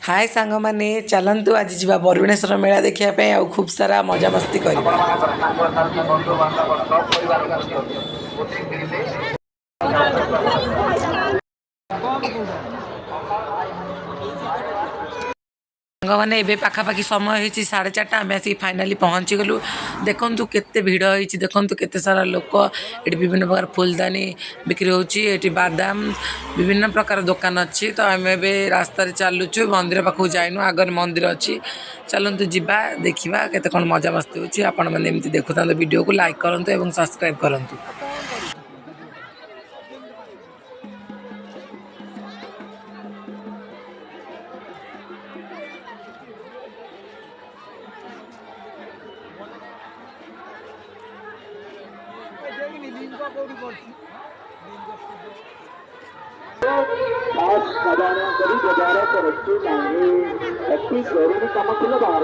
हाय सांग मैंने चलतु आज जा बरुणेश्वर मेला देखा खूब सारा मजा मस्ती करवा। सांग मैंने ए पाखापाखि समय हो 4:30 आम आसिक फाइनाली पहुँची गलु। देखु केते भिड़ होती देखु केते सारा लोक ये विभिन्न प्रकार फुलदानी बिक्री होती बादाम विभिन्न प्रकार दुकान अच्छी। तो आम ए रास्तार चलुचु मंदिर पाखक जाइनु आगर मंदिर अच्छी चलतु जा देखा केते कौन मजा मस्ती होती। आपण मैंने देखु वीडियो को लाइक करूँ और सब्सक्राइब करूँ। जरूरी कम थे बाहर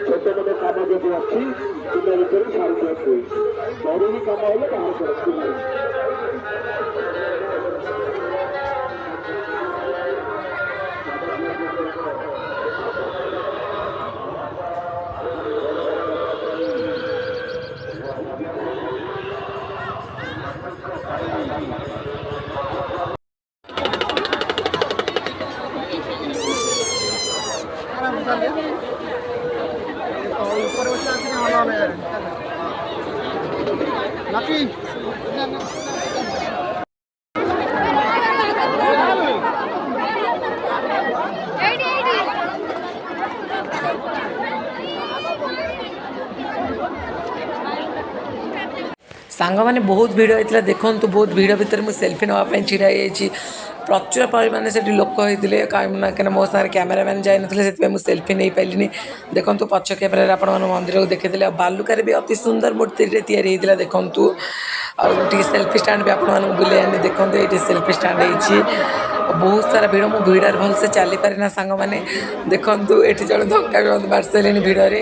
छोटे मोटे कम जो अच्छी भर सारी जरूरी कम है बाहर सांग मैंने बहुत भिड़ होता देखु बहुत भिड़ भितर मुझे सेल्फी नापी ढड़ा हो प्रचुर परिमाण से लोक होते कहीं मो सारे कैमेरामैन जाए ना मुझे सेल्फी नहीं पारे। देखो पछ कैमेरा आपण मंदिर को देखते बालुकार भी अति सुंदर मूर्ति या देखु आगे सेल्फी स्टाण्ड भी आपण बुले देखो ये सेल्फी स्टाण्ड हो बहुत सारा भिड़ मु भिड़ार भलसे चली पारे ना सांग मैंने देखु ये जन धक्का भी मत मार सारे भिड़े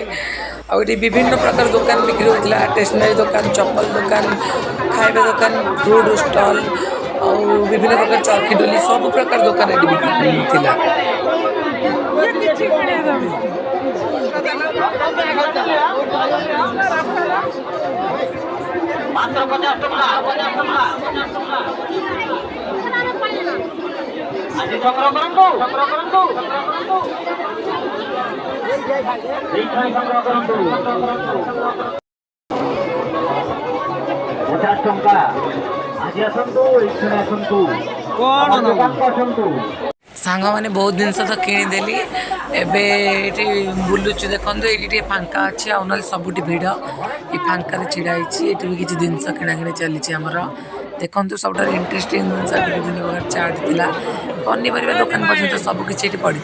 आगे विभिन्न प्रकार दुकान बिक्री होता स्टेशनरी दुकान चप्पल दुकान खाଇବା दुकान फ्रूट स्टॉल और विभिन्न प्रकार चौकी डोली सब प्रकार दुकान ये बिक्री सांग मैंने बहुत जिनस तो किनीदेली एवं बुलुचु देखो ये फांका अच्छे आना सबुठ भिड़ ये फांकार छिड़ा ये भी किसी जिनस किणाकिणी चली आमर देखो सब इंटरेस्टिंग जिनस विभिन्न प्रकार चाट थिला पनीपरिया दुकान पर्यटन सबकि ये पड़ा।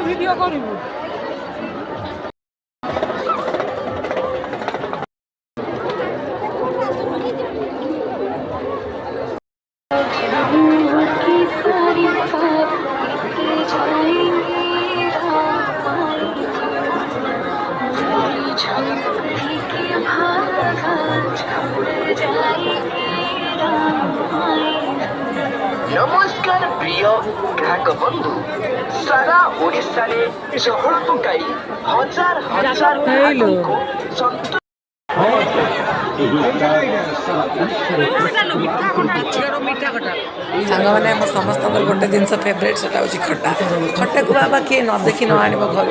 वीडियो करू नमस्कार प्रिय ग्राहक बंधु सारा ओडिशा रे चहल पकाई हजार हजार ग्राहक को सांग मैंने समस्त गोटे जिन फेवरेट से खटा खटा को बाबा किए न देखी न आण घर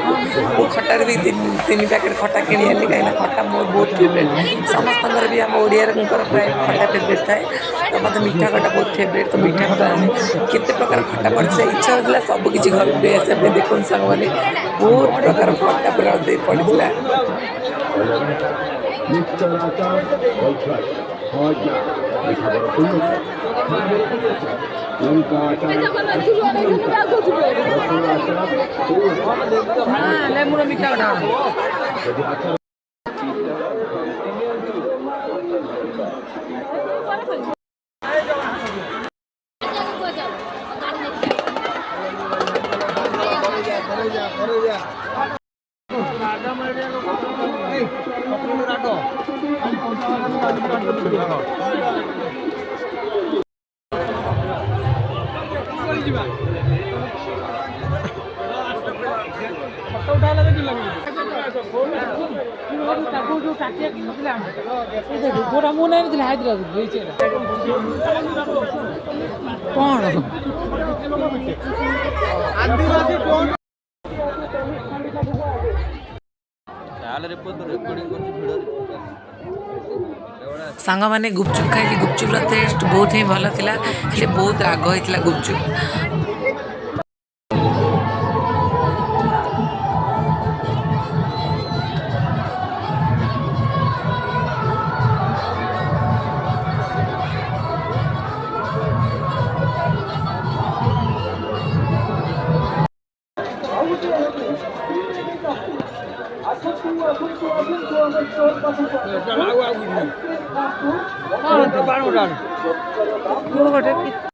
को खटार भी 3 पैकेट खटा किणी आनी कहीं खटा मोर बहुत फेवरेट समस्त भी आम ओडिया प्राय खटा फेवरेट थाए तो मतलब मीठा खटा बहुत फेवरेट तो मीठा खटा आने केते प्रकार खटा पड़े से इच्छा होता सबकि घर को आसा देखो सांग मैंने बहुत प्रकार खटा पूरा पड़ा। गोटा मु नहीं हाइद्राबाद कौन ସାଙ୍ଗମାନେ ଗୁପଚୁପ୍ ଖାଇଲି ଗୁପଚୁପ୍ର ଟେଷ୍ଟ ବହୁତ ହିଁ ଭଲ ଥିଲା ହେଲେ ବହୁତ ରାଗ ହେଇଥିଲା ଗୁପଚୁପ୍। कौन